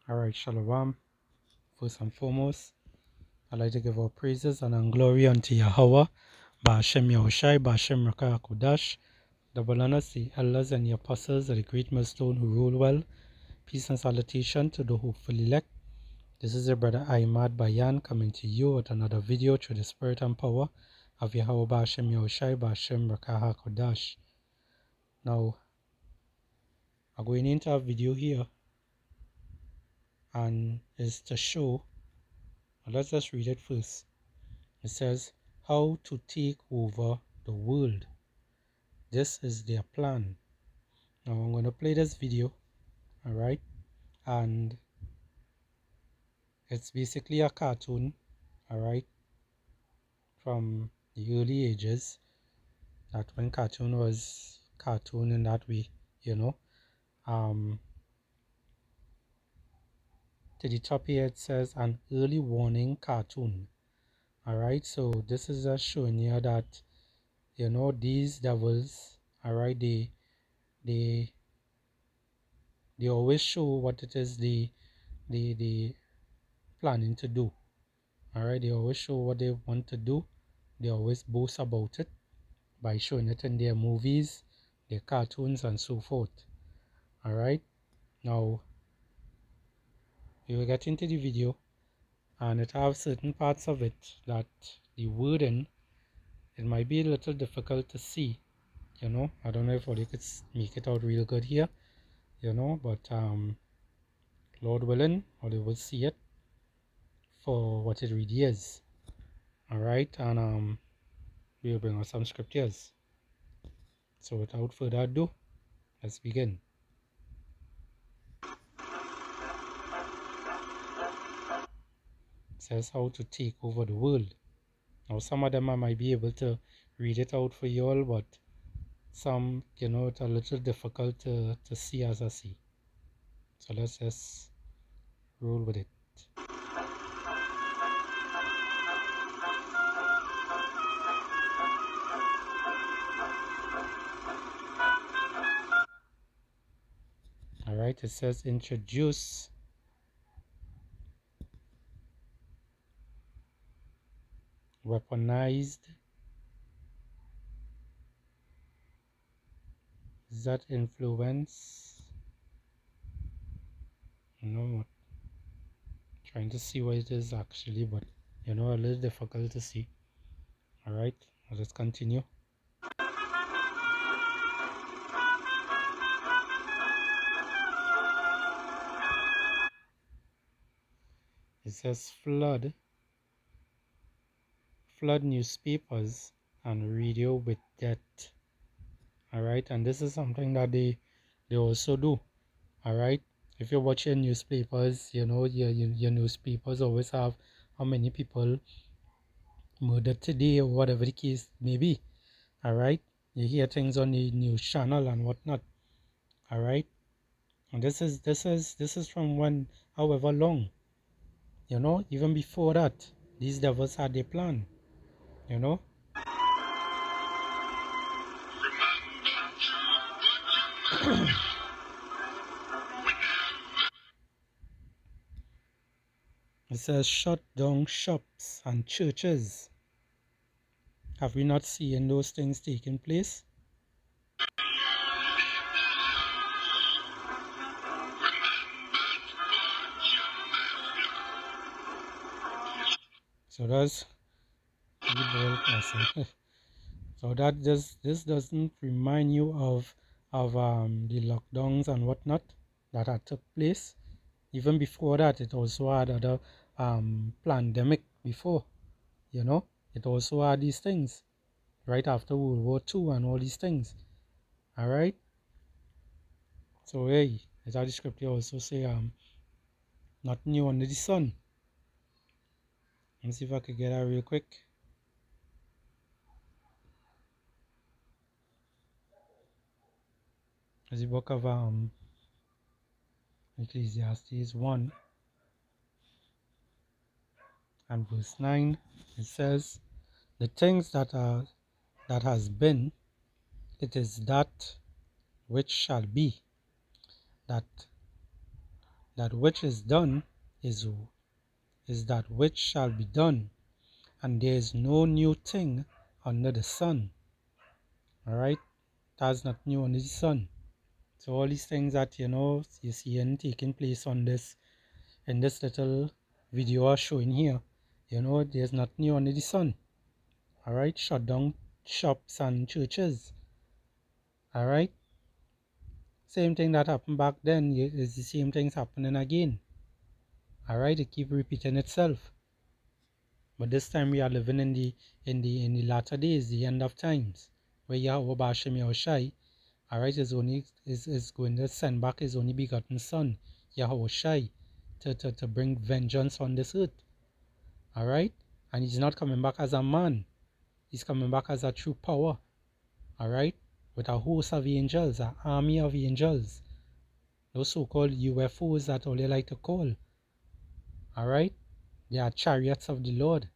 Alright, Shalom. First and foremost, I'd like to give our praises and glory unto Yahweh, Ba'ashem Yahushai, Ba'ashem Rakah Kodash, double honors the elders and the apostles of the great millstone who rule well. Peace and salutation to the hopeful elect. This is your brother Ahmad Bayan coming to you with another video through the spirit and power of Yahweh Ba'ashem Yahushai, Ba'ashem Rakah Kodash. Now, I'm going into a video here, and it's to show, let's just read it first. It says, how to take over the world. This is their plan. Now I'm going to play this video, alright? And it's basically a cartoon, alright? From the early ages, that when cartoon was cartoon in that way, you know. To the top here it says an early warning cartoon. Alright, so this is just showing you that, you know, these devils, alright, they always show what it is they planning to do. Alright, they always show what they want to do. They always boast about it by showing it in their movies, their cartoons, and so forth. Alright, now we will get into the video, and it have certain parts of it that the wording, it might be a little difficult to see, you know. I don't know if you could make it out real good here, you know, but Lord willing, or they will see it for what it really is. Alright, and we'll bring out some scriptures. So without further ado, let's begin. It says how to take over the world. Now some of them I might be able to read it out for you all, but some, you know, it's a little difficult to see as I see. So let's just roll with it. Alright, it says introduce weaponized that influence. You know, trying to see what it is actually, but you know, a little difficult to see. Alright, let's continue. It says flood newspapers and radio with death. Alright, and this is something that they also do. Alright, if you're watching newspapers, you know, your newspapers always have how many people murdered today or whatever the case may be. Alright, you hear things on the news channel and whatnot. Alright, and this is from when, however long, you know, even before that, these devils had their plan, you know. It says shut down shops and churches. Have we not seen those things taking place? So that's the person. So that this doesn't remind you of the lockdowns and whatnot that had took place. Even before that, it also had other pandemic before, you know. It also had these things right after World War II and all these things. Alright. So hey, as the scripture also say not new under the sun. Let me see if I could get that real quick. As the book of Ecclesiastes 1 and verse 9, it says, the things that has been, it is that which shall be, that That which is done is that which shall be done, and there is no new thing under the sun. All right, that's not new under the sun. So all these things that you see and taking place on this in this little video are showing here, there's nothing new under the sun. All right, shut down shops and churches. All right, same thing that happened back then is the same things happening again. All right, it keep repeating itself. But this time we are living in the latter days, the end of times, where Yahweh Bashem Yahushai, all right, is going to send back his only begotten son, Yahweh Shai, to bring vengeance on this earth. All right, and he's not coming back as a man; he's coming back as a true power. All right, with a host of angels, an army of angels, those so-called UFOs that all they like to call. All right, they are chariots of the Lord.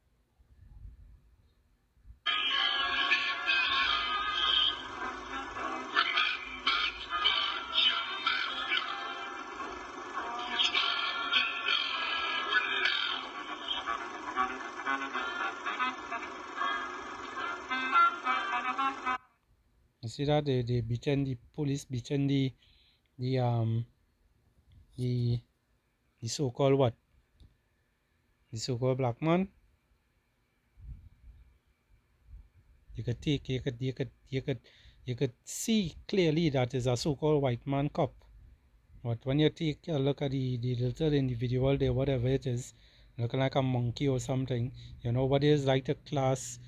You see that they beaten the police, beaten the the so-called what? The so-called black man. You could see clearly that is a so-called white man cop. But when you take a look at the little individual there, whatever it is, looking like a monkey or something, what is like to class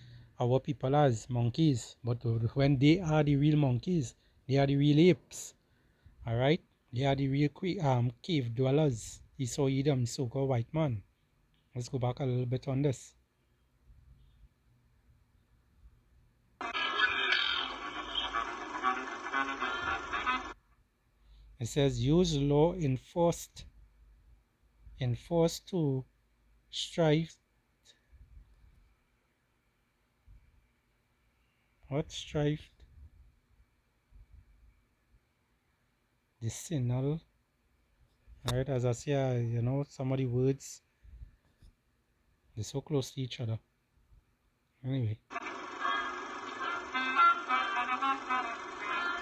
our people as monkeys. But when they are the real monkeys, they are the real apes. Alright? They are the real cave dwellers. Esau Edom, so-called white man. Let's go back a little bit on this. It says use law enforced to strive. What strive? The signal. Alright, as I say, some of the words, they're so close to each other. Anyway.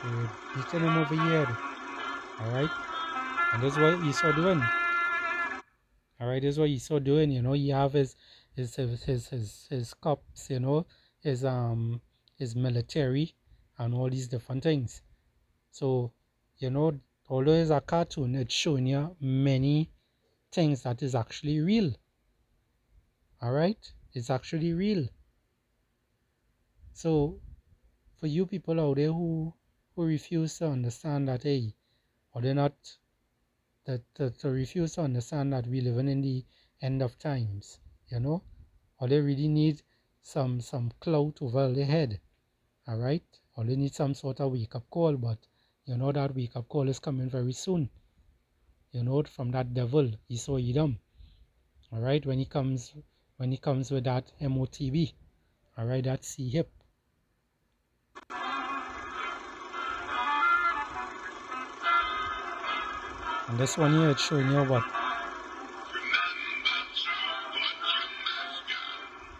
They're beating him over here. Alright? And that's what Esau doing. Alright, this is what Esau doing, he have his cops, his military and all these different things. So, although it's a cartoon, it's showing you many things that is actually real. Alright? It's actually real. So, for you people out there who refuse to understand that, hey, or they're not, to refuse to understand that we're living in the end of times, or they really need some clout over their head, alright? Or they need some sort of wake-up call, but that wake-up call is coming very soon, from that devil, Esau Edom, alright? When he comes with that MOTB, alright, that C-hip. And this one here, it's showing you what?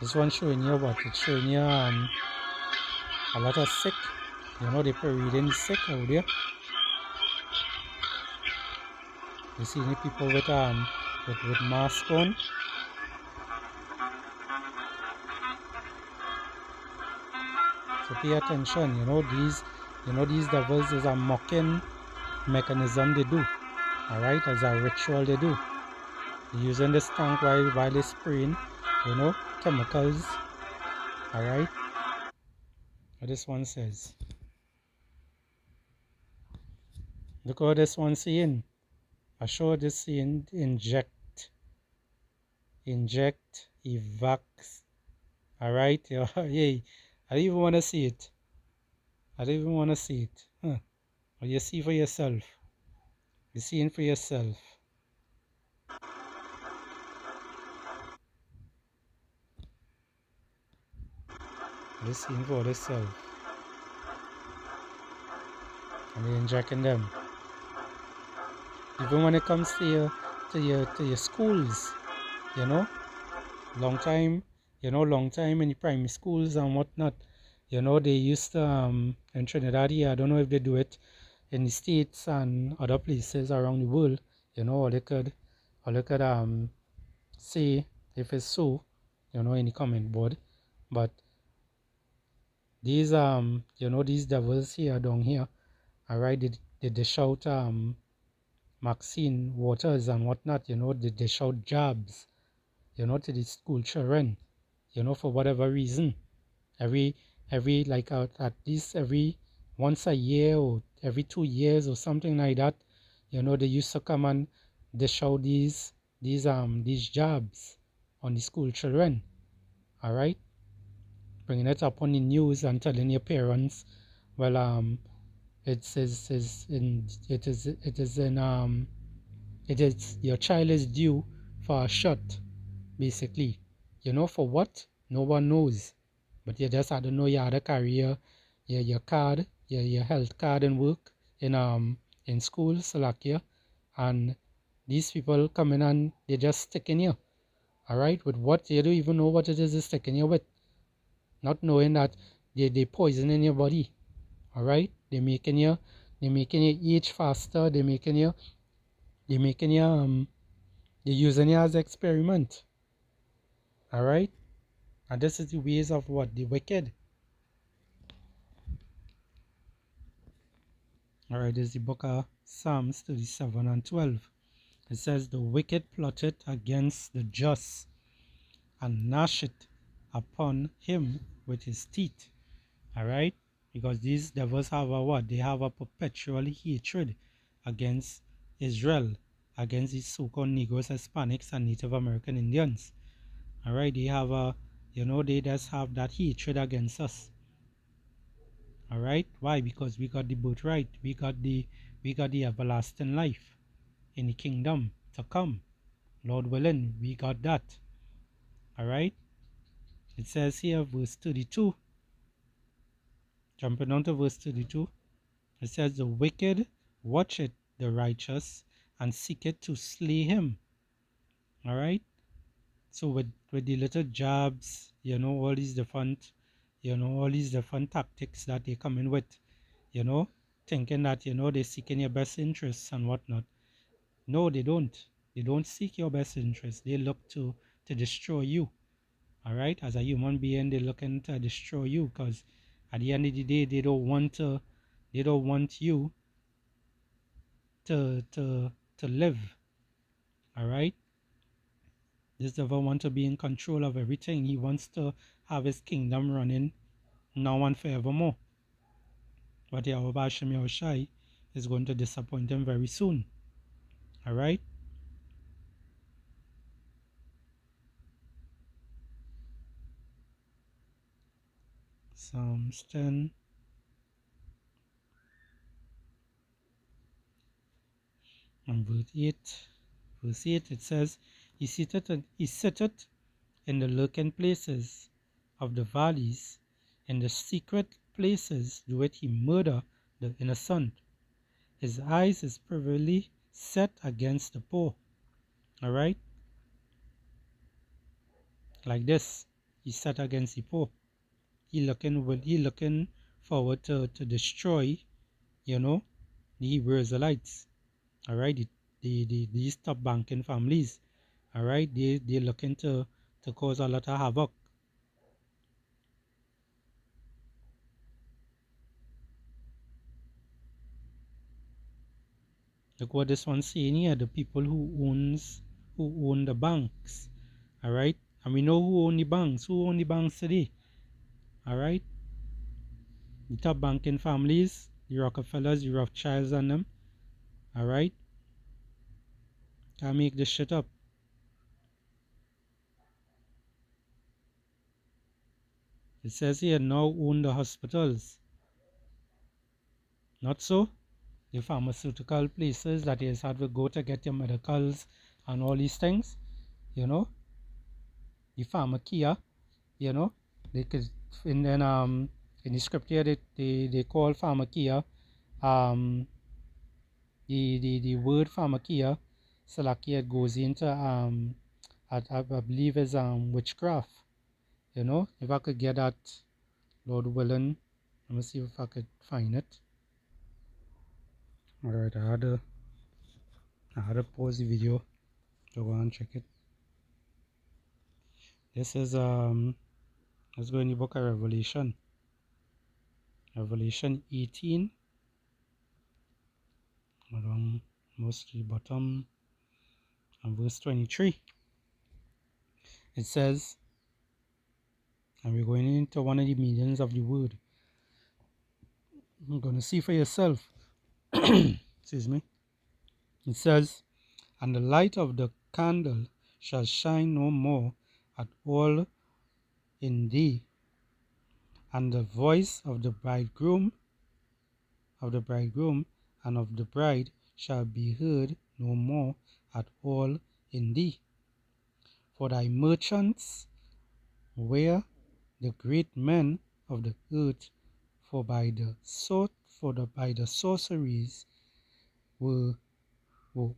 This one showing you what? It's showing you a lot of sick. They parading sick out there. You see any people with masks on. So pay attention. These devils is a mocking mechanism they do. Alright, as a ritual they do. They're using this tank while they spraying, chemicals. Alright. What this one says. Look what this one's saying. I show this saying inject, evac. Alright, hey, I don't even want to see it. Huh. But you see for yourself. You're seeing for yourself. You're seeing for yourself. And you're injecting them. Even when it comes to to your schools, you know. Long time, long time in the primary schools and whatnot. They used to in Trinidad here, I don't know if they do it in the States and other places around the world, or they could say if it's so, in the comment board. But these these devils here down here, all right, they shout Maxine Waters and whatnot, they shout jabs, to the school children, for whatever reason. Every like at least every once a year or every 2 years or something like that, they used to come and they show these jabs on the school children. All right, bringing it up on the news and telling your parents, well, it is your child is due for a shot, basically. For what? No one knows. But you just had to know you had to carry your card, your health card and work in school, Slovakia. And these people come in and they just sticking you. Alright, with what you don't even know what it is they're sticking you with. Not knowing that they poisoning your body. Alright? They're making you age faster, they're using you as experiment. Alright? And this is the ways of what? The wicked. Alright, this is the book of Psalms 37 and 12. It says, the wicked plotted against the just and gnashed upon him with his teeth. Alright? Because these devils have a what? They have a perpetual hatred against Israel, against these so-called Negroes, Hispanics, and Native American Indians. Alright? They have they just have that hatred against us. Alright? Why? Because we got the birthright. We got the everlasting life in the kingdom to come. Lord willing, we got that. Alright? It says here, verse 32. Jumping on to verse 32. It says, the wicked watcheth the righteous and seeketh to slay him. Alright? So with the little jabs, all these different tactics that they come in with, thinking that, they're seeking your best interests and whatnot. No, they don't. They don't seek your best interests. They look to destroy you. Alright? As a human being, they're looking to destroy you, because at the end of the day, they don't want you to live. Alright? This devil wants to be in control of everything. He wants to have his kingdom running now and forevermore. But Yahweh Hashem Yahushai is going to disappoint him very soon. Alright? Psalms 10 and verse 8. Verse 8, it says, He sitteth in the lurking places of the valleys, in the secret places doeth he murder the innocent. His eyes is privily set against the poor. Alright? Like this. He set against the poor. He looking forward to destroy, the Hebrew Israelites. Alright? These top banking families. Alright? They're looking to cause a lot of havoc. Look what this one's saying here. The people who own the banks. Alright? And we know who own the banks. Who own the banks today? Alright? The top banking families, the Rockefellers, the Rothschilds and them. Alright? Can't make this shit up. It says here, now own the hospitals. Not so. The pharmaceutical places that you have to go to get your medicals and all these things. The pharmacia, they could in the script here they call pharmacia the word pharmacia Salaki, it goes into I believe is witchcraft. You know, if I could get that, Lord willing, let me see if I could find it. Alright, I had to pause the video to go and check it. This is let's go in the book of Revelation. Revelation 18. Along mostly bottom and verse 23. It says, and we're going into one of the meanings of the word. You're going to see for yourself. Excuse me. It says, and the light of the candle shall shine no more at all in thee, and the voice of the bridegroom and of the bride shall be heard no more at all in thee. For thy merchants were the great men of the earth, for by the sorceries were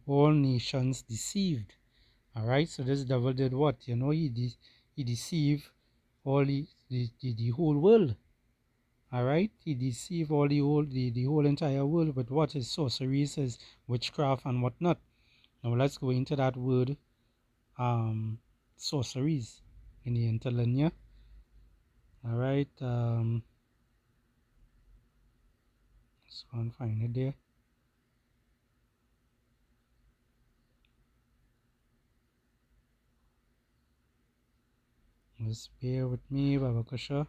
all nations deceived. All right, so this devil did what? You know, he deceived all the whole world. All right, he deceived all the whole entire world. But what is sorceries, is witchcraft and whatnot. Now let's go into that word, sorceries, in the interlinear. All right, let's go and find it there. Just bear with me, Babakasha.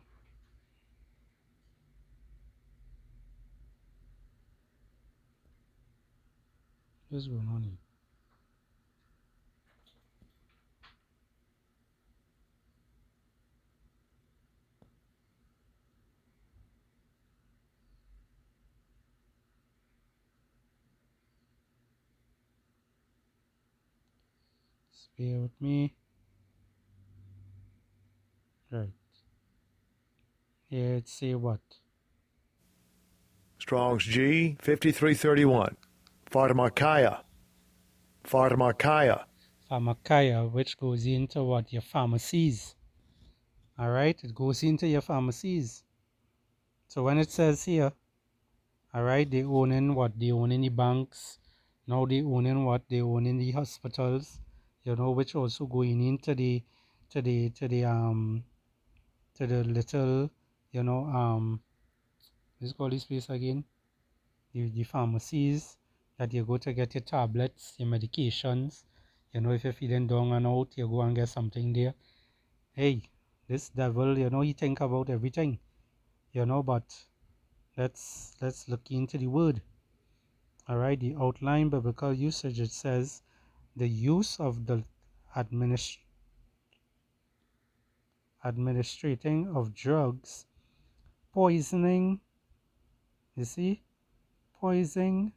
What's going on here? Just bear with me. Right. Here it say what? Strong's G 5331. Pharmakia. Pharmakia. Pharmakia, which goes into what? Your pharmacies. Alright, it goes into your pharmacies. So when it says here, alright, they owning what? They owning the banks. Now they owning what? They owning the hospitals. You know, which also going into the little, you know, let's call this place again. The pharmacies that you go to get your tablets, your medications. You know, if you're feeling down and out, you go and get something there. Hey, this devil, you know, he think about everything, you know, but let's look into the word. All right, the outline biblical usage, it says the use of the administrating of drugs, poisoning, you see, poisoning,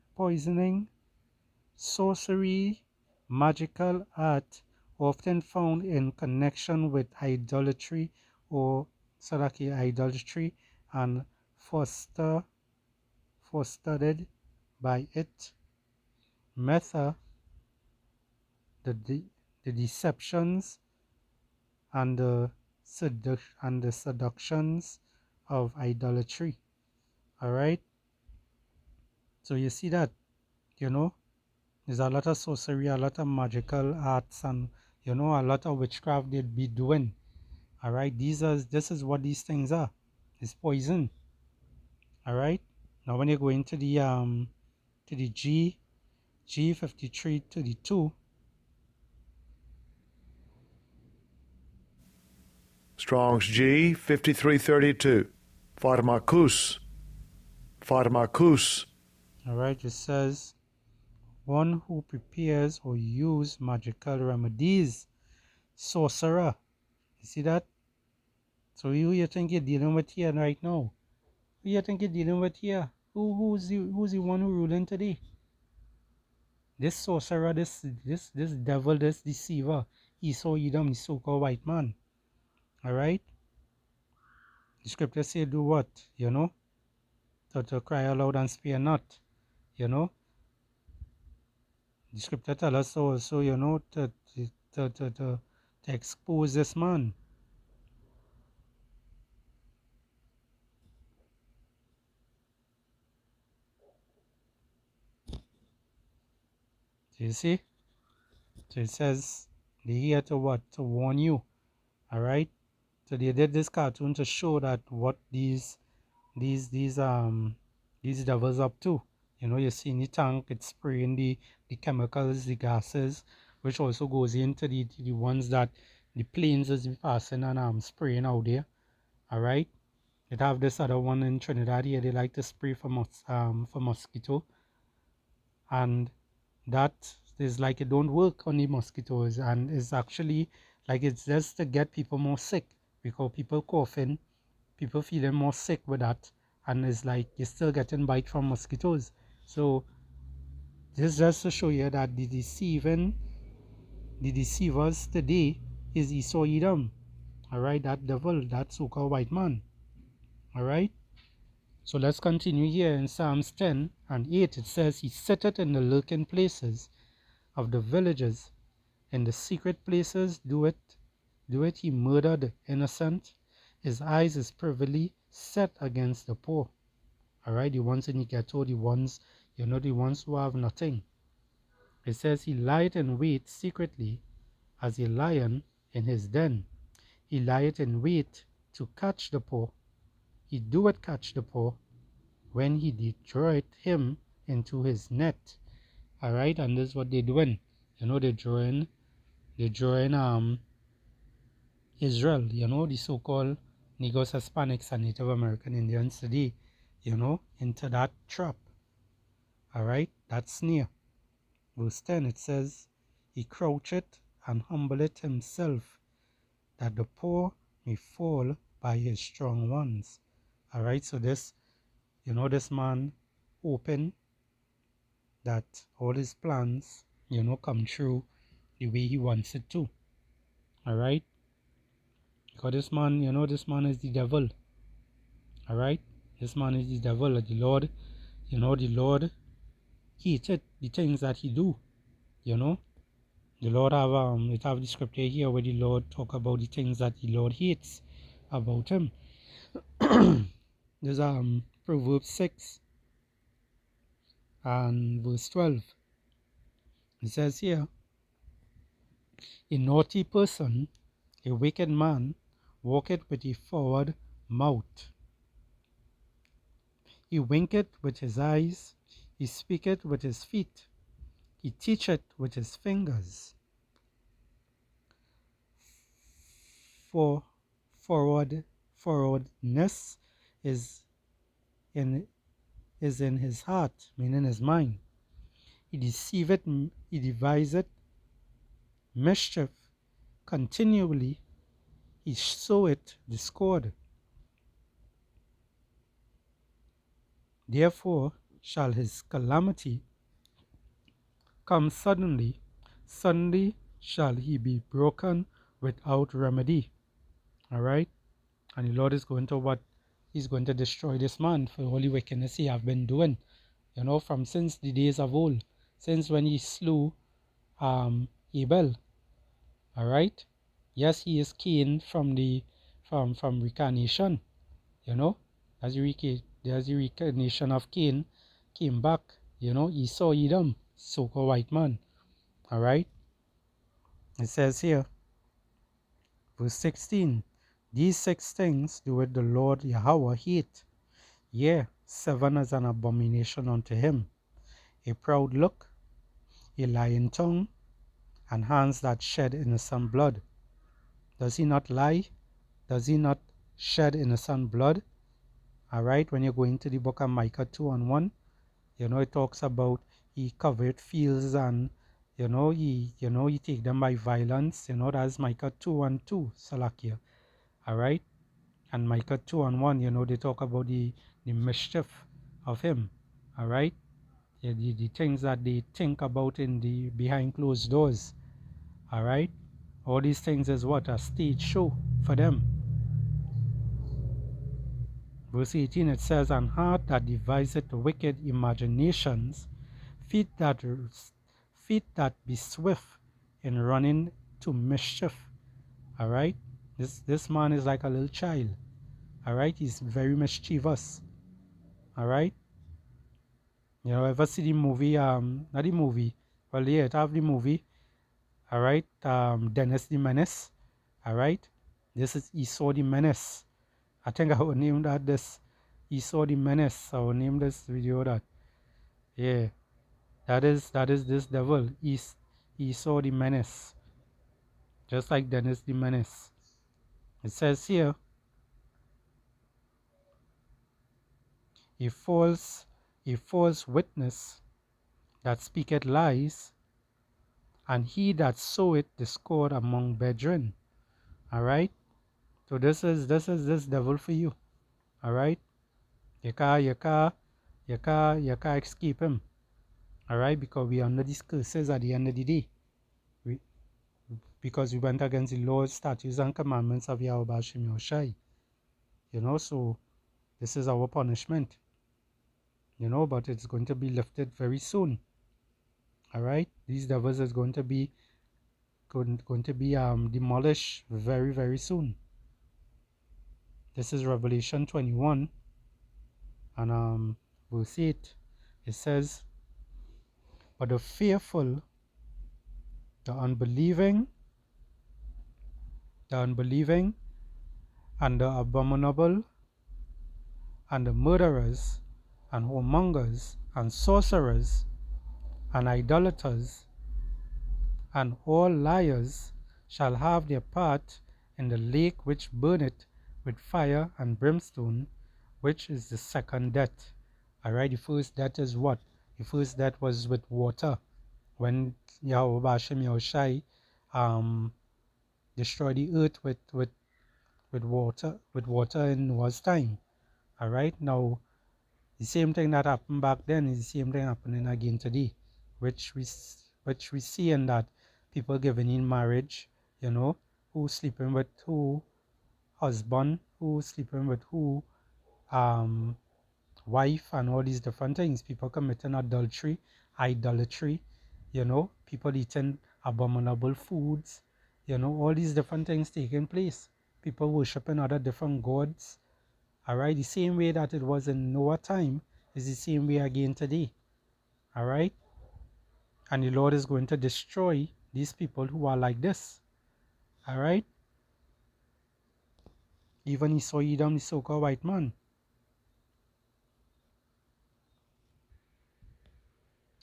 sorcery, magical art, often found in connection with idolatry or idolatry, and fostered by it. Method, the deceptions and the seductions of idolatry. All right. So you see that, you know, there's a lot of sorcery, a lot of magical arts, and you know, a lot of witchcraft they'd be doing. All right, this is what these things are. It's poison. All right. Now when you go into the G5332. Strong's G 5332. Pharmakus. Pharmakus. All right, it says one who prepares or use magical remedies, sorcerer. You see that? So who you think you're dealing with here right now? Who you think you're dealing with here? Who's the one who ruling today? This sorcerer, this devil, this deceiver, Esau Edom, the so-called white man. Alright? The scripture say do what? You know? To cry aloud and spare not. You know? The scripture tells us also, to expose this man. Do you see? So it says they're here to what? To warn you. Alright? So they did this cartoon to show that what these these devils up to. You see in the tank, it's spraying the chemicals, the gases, which also goes into the ones that the planes is passing and spraying out there. Alright? It have this other one in Trinidad here, they like to spray for mosquito, and that is like it don't work on the mosquitoes, and it's actually like it's just to get people more sick, because people coughing, people feeling more sick with that, and it's like you're still getting bite from mosquitoes. So this just to show you that the deceivers today is Esau Edom. Alright, that devil, that so-called white man. Alright. So let's continue here in Psalms 10 and 8. It says, He sitteth in the lurking places of the villages, in the secret places do it he murder the innocent. His eyes is privily set against the poor. Alright, the ones in the ghetto, the ones, the ones who have nothing. It says he lieth in wait secretly as a lion in his den. He lieth in wait to catch the poor. He doeth catch the poor when he draweth him into his net. Alright, and this is what they're doing. They're drawing Israel, the so-called Negros, Hispanics, and Native American Indians today, into that trap. Alright, that snare. Verse 10, it says, He croucheth and humbleth himself, that the poor may fall by his strong ones. Alright, so this man hoping that all his plans, come true the way he wants it to. Alright? Because this man is the devil. Alright? This man is the devil. The Lord, the Lord hated the things that he do. The Lord have the scripture here where the Lord talk about the things that the Lord hates about him. There's Proverbs 6 and verse 12. It says here, A naughty person, a wicked man, walketh with a forward mouth. He winketh with his eyes, he speaketh with his feet, he teacheth with his fingers. For forwardness is in his heart, meaning his mind. He deceiveth, he deviseth mischief continually, he soweth discord. Therefore shall his calamity come suddenly, suddenly shall he be broken without remedy. Alright? And the Lord is going to what? He's going to destroy this man for all the wickedness he have been doing. From since the days of old. Since when he slew Abel. Alright? Yes, he is Cain from reincarnation. As the reincarnation of Cain came back. Esau Edom, so-called white man. Alright? It says here, verse 16, These 6 things doeth the Lord Yahweh hate. Yea, 7 is an abomination unto him. A proud look, a lying tongue, and hands that shed innocent blood. Does he not lie? Does he not shed innocent blood? Alright, when you go into the book of Micah 2 and 1, it talks about he covered fields and he take them by violence. That's Micah 2 and 2, Salakia. Alright? And Micah 2 and 1, they talk about the mischief of him. Alright? The things that they think about in the behind closed doors. Alright? All these things is what? A stage show for them. Verse 18, it says, An heart that deviseth wicked imaginations, feet that feet that be swift in running to mischief. All right, this man is like a little child. All right, he's very mischievous. All right, you know, ever see the movie? Not the movie. Well, yeah, it have the movie. All right, Dennis the Menace. All right, this is Esau the Menace. I think I would name that this Esau the Menace. I would name this video that. Yeah, that is this devil. Esau the Menace. Just like Dennis the Menace. It says here, a false witness that speaketh lies, and he that soweth discord among brethren. All right. So this devil for you. All right. You can't escape him. All right, because we are under these curses at the end of the day. Because we went against the laws, statutes, and commandments of Yahweh Bashim Yoshai. You know, so this is our punishment. You know, but it's going to be lifted very soon. All right, these devils is going to be demolished very, very soon. This is Revelation 21 and verse 8. It says, but the fearful, the unbelieving, and the abominable, and the murderers, and whoremongers, and sorcerers, and idolaters, and all liars shall have their part in the lake which burneth with fire and brimstone, which is the second death. Alright, the first death is what? The first death was with water, when Yahweh Bashem Yahushai destroyed the earth with water in Noah's time. Alright, now the same thing that happened back then is the same thing happening again today, which we see in that people giving in marriage, you know, who sleeping with who husband, who sleeping with who wife, and all these different things. People committing adultery, idolatry, you know, people eating abominable foods, you know, all these different things taking place. People worshiping other different gods. Alright, the same way that it was in Noah time is the same way again today. Alright, and the Lord is going to destroy these people who are like this. Alright, even he saw Edom, the so-called white man.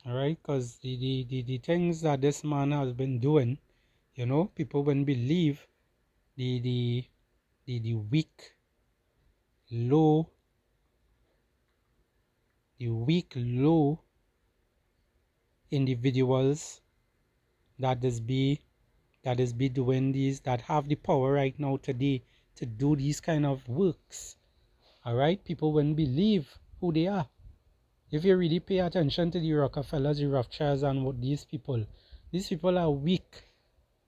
Alright, because the things that this man has been doing, you know, people wouldn't believe the weak, low, individuals that is be doing these, that have the power right now today to do these kind of works. Alright, people wouldn't believe who they are. If you really pay attention to the Rockefellers, the Rothschilds, and what these people are weak.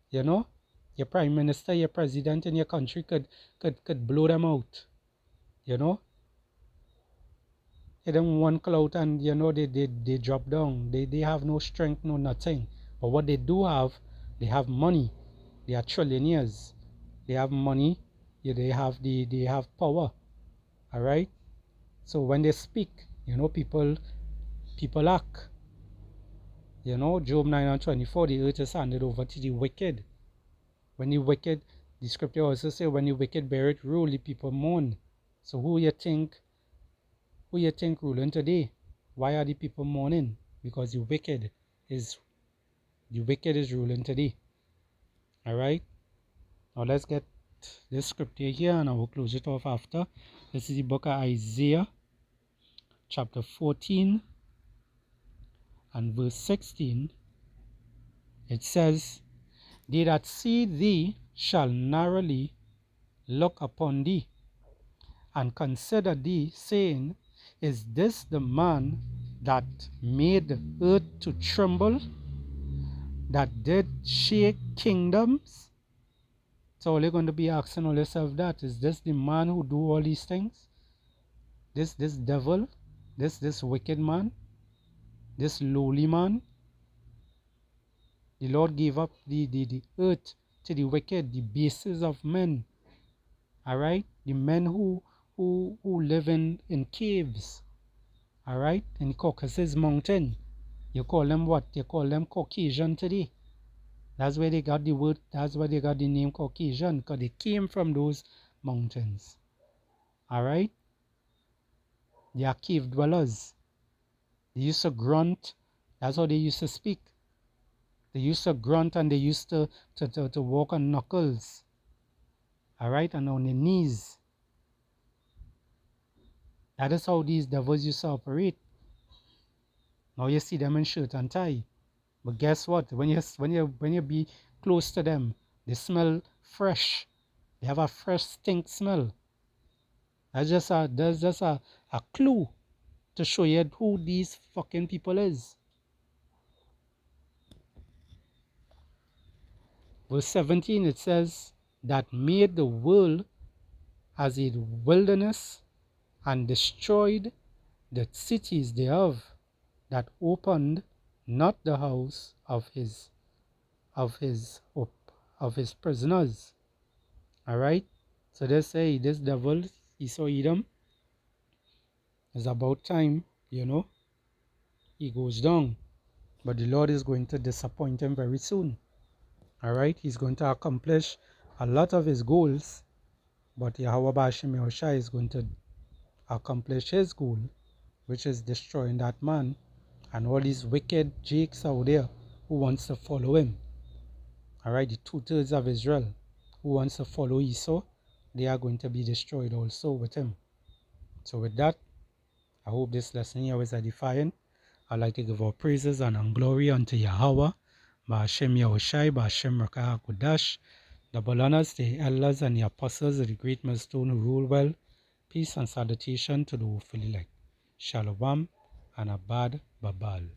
You know, your prime minister, your president in your country could blow them out. You know, hit them one clout and you know they drop down. They have no strength, no nothing. But what they do have, they have money. They are trillionaires. They have money. Yeah, they have power. All right. So when they speak, you know, people act. You know, Job 9:24, the earth is handed over to the wicked. When the wicked, the scripture also say, when the wicked bear it rule, the people mourn. So who you think ruling today? Why are the people mourning? Because the wicked is ruling today. Alright? Now let's get this scripture here and I will close it off after. This is the book of Isaiah, chapter 14 and verse 16. It says, they that see thee shall narrowly look upon thee, and consider thee, saying, is this the man that made the earth to tremble, that did shake kingdoms? So you're going to be asking all yourself that, is this the man who do all these things? This devil, this wicked man, this lowly man? The Lord gave up the earth to the wicked, the bases of men. Alright? The men who live in caves. Alright? In the Caucasus Mountain. You call them what? You call them Caucasian today. That's where they got the word, that's where they got the name Caucasian, because they came from those mountains. Alright? They are cave dwellers. They used to grunt. That's how they used to speak. They used to grunt and they used to walk on knuckles. Alright? And on their knees. That is how these devils used to operate. Now you see them in shirt and tie. But guess what? When you be close to them, they smell fresh. They have a fresh stink smell. That's just a clue to show you who these fucking people is. Verse 17, it says, that made the world as a wilderness and destroyed the cities thereof, that opened not the house of his prisoners. All right. So they say this devil, Esau Edom, is about time, he goes down. But the Lord is going to disappoint him very soon. All right. He's going to accomplish a lot of his goals, but Yahweh Bashim Yahushua is going to accomplish his goal, which is destroying that man and all these wicked jakes out there who wants to follow him. Alright, the 2/3 of Israel who wants to follow Esau, they are going to be destroyed also with him. So with that, I hope this lesson here was edifying. I'd like to give all praises and glory unto Yahweh, Ba'ashem Yahushai, Ba'ashem Rakah Kodash. Double honors to the elders and the apostles of the great millstone who rule well. Peace and salutation to the who fully elect. Shalom and Abad Babal.